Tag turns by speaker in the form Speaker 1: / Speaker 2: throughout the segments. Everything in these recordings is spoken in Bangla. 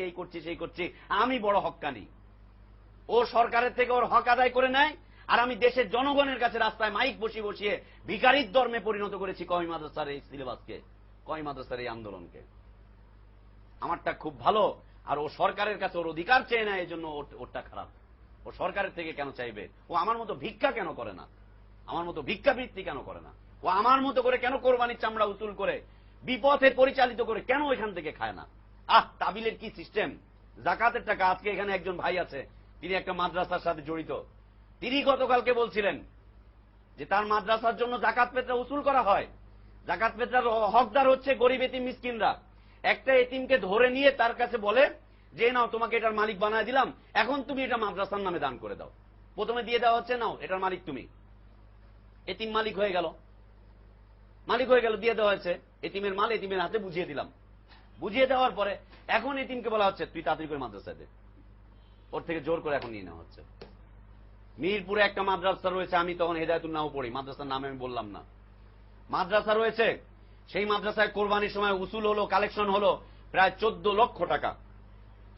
Speaker 1: থেকে এই করছি সেই করছি, আমি বড় হক্কানি। ও সরকারের থেকে ওর হক আদায় করে নেয়, আর আমি দেশের জনগণের কাছে রাস্তায় মাইক বসিয়ে বসিয়ে ভিখারির ধর্মে পরিণত করেছি কওমি মাদ্রাসার এই সিলেবাসকে, কওমি মাদ্রাসার এই আন্দোলনকে। আমারটা খুব ভালো, আর ও সরকারের কাছে ওর অধিকার চেয়ে নেয়, এই জন্য ওরটা খারাপ। ও সরকারের থেকে কেন চাইবে? ও আমার মতো ভিক্ষা কেন করে না? আমার মতো ভিক্ষাবৃত্তি কেন করে না? ও আমার মতো করে কেন কোরবানির চামড়া উসুল করে বিপথে পরিচালিত করে কেন এখান থেকে খায় না? তাবিলের কি সিস্টেম! জাকাতের টাকা, আজকে এখানে একজন ভাই আছে, তিনি একটা মাদ্রাসার সাথে জড়িত। তিনি গতকালকে বলছিলেন যে তার মাদ্রাসার জন্য জাকাত পেত্রা উসুল করা হয়। জাকাত পেত্রার হকদার হচ্ছে গরিব এতিম মিসকিনরা। একটা এতিমকে ধরে নিয়ে তার কাছে বলে যে নাও, তোমাকে এটার মালিক বানায় দিলাম, এখন তুমি এটা মাদ্রাসার নামে দান করে দাও। প্রথমে দিয়ে দেওয়া হচ্ছে, নাও এটার মালিক তুমি। এতিম মালিক হয়ে গেল, দিয়ে দেওয়া হয়েছে। এতিমের মাল এতিমের হাতে বুঝিয়ে দিলাম। বুঝিয়ে দেওয়ার পরে এখন এতিমকে বলা হচ্ছে তুই তাড়াতাড়ি করে মাদ্রাসায় দে। ওর থেকে জোর করে এখন নিয়ে নেওয়া হচ্ছে। মিরপুরে একটা মাদ্রাসা রয়েছে, আমি তখন হেদায়েতুন নাও পড়ি, মাদ্রাসার নামে আমি বললাম না। মাদ্রাসা রয়েছে, সেই মাদ্রাসায় কোরবানির সময় উসুল হলো, কালেকশন হলো প্রায় 14 লক্ষ টাকা।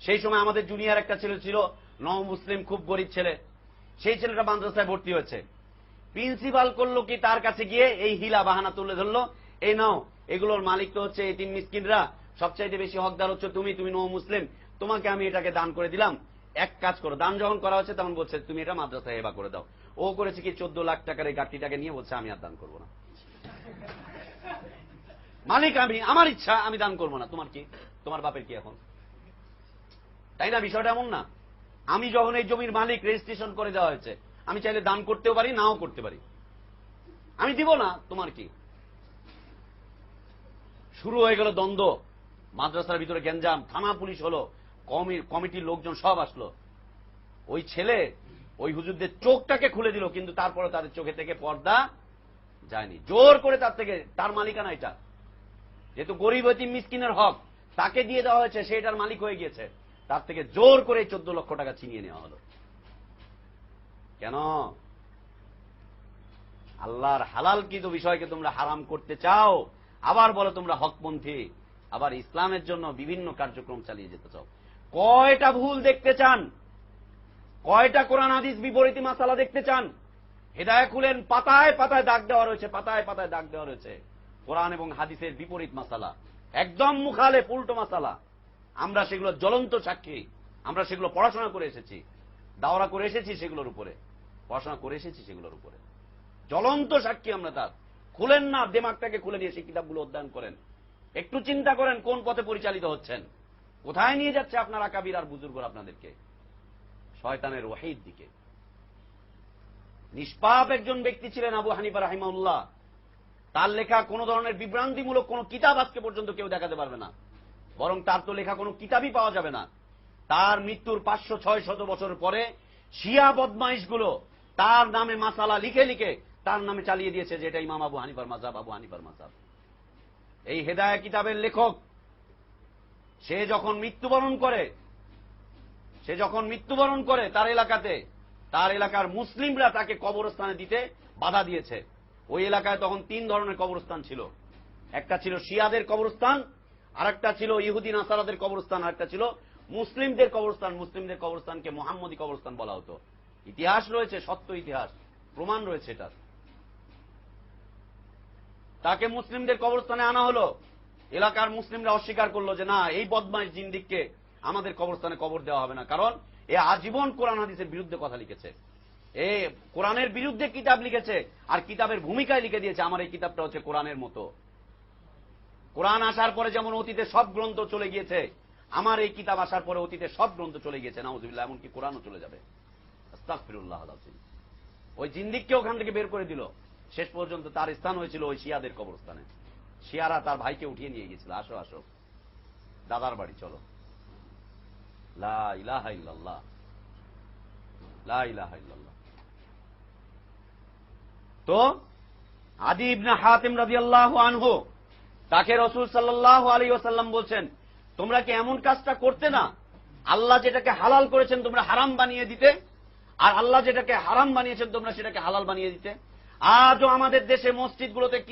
Speaker 1: সেই সময় আমাদের জুনিয়র একটা ছেলে ছিল, নও মুসলিম, খুব গরিব ছেলে। সেই ছেলেটা মাদ্রাসায় ভর্তি হয়েছে। প্রিন্সিপাল করলো কি, তার কাছে গিয়ে এই হিলা বাহানা তুলে ধরলো, এই নাও, এগুলোর মালিক তো হচ্ছে এতিম মিসকিনরা, সবচাইতে বেশি হকদার হচ্ছে তুমি, নও মুসলিম, তোমাকে আমি এটাকে দান করে দিলাম। এক কাজ করো। দান যখন করা হচ্ছে তখন বলছে তুমি এটা মাদ্রাসায় হেবা করে দাও। ও করেছে কি, 14 লাখ টাকার এই গাড়িটাকে নিয়ে বলছে আমি আর দান করবো না। মালিক আমি, আমার ইচ্ছা, আমি দান করবো না। তোমার কি, তোমার বাপের কি এখন? তাই না? বিষয়টা এমন না। আমি যখন এই জমির মালিক, রেজিস্ট্রেশন করে দেওয়া হয়েছে, আমি চাইলে দান করতেও পারি, নাও করতে পারি। আমি দিব না, তোমার কি? শুরু হয়ে গেল দ্বন্দ্ব, মাদ্রাসার ভিতরে গ্যাঞ্জাম, থানা পুলিশ হলো, কমিটির লোকজন সব আসলো। ওই ছেলে ওই হুজুরদের চোখটাকে খুলে দিল, কিন্তু তারপরে তাদের চোখে থেকে পর্দা যায়নি। জোর করে তার থেকে, তার মালিকানা এটা, যেহেতু গরিব এতিম মিসকিনের হক তাকে দিয়ে দেওয়া হয়েছে, সে এটার মালিক হয়ে গিয়েছে, তার থেকে জোর করে 14 লক্ষ টাকা ছিনিয়ে নেওয়া হলো। কেন? আল্লাহর হালালকৃত বিষয়কে তোমরা হারাম করতে চাও, আবার বলো তোমরা হকপন্থী, আবার ইসলামের জন্য বিভিন্ন কার্যক্রম চালিয়ে যেতে চাও। কয়টা ভুল দেখতে চান? কয়টা কোরআন হাদিস বিপরীত মাসালা দেখতে চান? হেদায়েত খুলেন, পাতায় পাতায় দাগ দেওয়া রয়েছে, পাতায় পাতায় দাগ দেওয়া রয়েছে কোরআন এবং হাদিসের বিপরীত মাসালা, একদম মুখালেফ, উল্টো মাসালা। আমরা সেগুলো জ্বলন্ত সাক্ষী। আমরা সেগুলো পড়াশোনা করে এসেছি, দাওরা করে এসেছি সেগুলোর উপরে, পড়াশোনা করে এসেছি সেগুলোর উপরে, জ্বলন্ত সাক্ষী আমরা তার। খুলেন না, দিমাগটাকে খুলে নিয়ে সেই কিতাবগুলো অধ্যয়ন করেন, একটু চিন্তা করেন কোন পথে পরিচালিত হচ্ছেন, কোথায় নিয়ে যাচ্ছে আপনার আকাবির আর বুজুর্গরা আপনাদেরকে? শয়তানের ওয়াহিদ দিকে। নিষ্পাপ একজন ব্যক্তি ছিলেন আবু হানিফা রাহিমাহুল্লাহ। তার লেখা কোন ধরনের বিভ্রান্তিমূলক কোন কিতাব আজকে পর্যন্ত কেউ দেখাতে পারবে না, বরং তার তো লেখা কোন কিতাবই পাওয়া যাবে না। তার মৃত্যুর 500-600 বছর পরে শিয়া বদমাইশগুলো তার নামে মাসালা লিখে লিখে তার নামে চালিয়ে দিয়েছে যে এটা ইমাম আবু হানিফার মাযহাব, আবু হানিফার মাযহাব। এই হেদায়েত কিতাবের লেখক সে যখন মৃত্যুবরণ করে তার এলাকাতে, তার এলাকার মুসলিমরা তাকে কবরস্থানে দিতে বাধা দিয়েছে। ওই এলাকায় তখন 3 ধরনের কবরস্থান ছিল। একটা ছিল শিয়াদের কবরস্থান, আরেকটা ছিল ইহুদি নাসারাদের কবরস্থান, আরেকটা ছিল মুসলিমদের কবরস্থান। মুসলিমদের কবরস্থানকে মুহাম্মদী কবরস্থান বলা হতো। ইতিহাস রয়েছে, সত্য ইতিহাস, প্রমাণ রয়েছে এটা। তাকে মুসলিমদের কবরস্থানে আনা হলো। এলাকার মুসলিমরা অস্বীকার করলো যে না, এই বদমাইশ জিন্দিককে আমাদের কবরস্থানে কবর দেওয়া হবে না, কারণ এ আজীবন কোরআন হাদিসের বিরুদ্ধে কথা লিখেছে, এ কোরআনের বিরুদ্ধে কিতাব লিখেছে, আর কিতাবের ভূমিকায় লিখে দিয়েছে আমার এই কিতাবটা হচ্ছে কোরআনের মতো। কোরআন আসার পরে যেমন অতীতে সব গ্রন্থ চলে গিয়েছে, আমার এই কিতাব আসার পরে অতীতে সব গ্রন্থ চলে গিয়েছে, নাউযুবিল্লাহ, এমনকি কোরআনও চলে যাবে। আস্তাগফিরুল্লাহ আল-আযীম। ওই জিন্দিককে ওখান থেকে বের করে দিল। শেষ পর্যন্ত তার স্থান হয়েছিল ওই শিয়াদের কবরস্থানে। শিয়ারা তার ভাইকে উঠিয়ে নিয়ে গিয়েছিল, আসো আসো দাদার বাড়ি চলো। লা ইলাহা ইল্লাল্লাহ, লা ইলাহা ইল্লাল্লাহ। তো আদি ইবনে হাতিম রাদিয়াল্লাহু আনহু, তাকে রাসূল সাল্লাল্লাহু আলাইহি ওয়াসাল্লাম বলছেন, তোমরা কি এমন কাজটা করতে না, আল্লাহ যেটাকে হালাল করেছেন তোমরা হারাম বানিয়ে দিতে, আর আল্লাহ যেটাকে হারাম বানিয়েছেন তোমরা সেটাকে হালাল বানিয়ে দিতে। আজও আমাদের দেশে মসজিদগুলোতে কি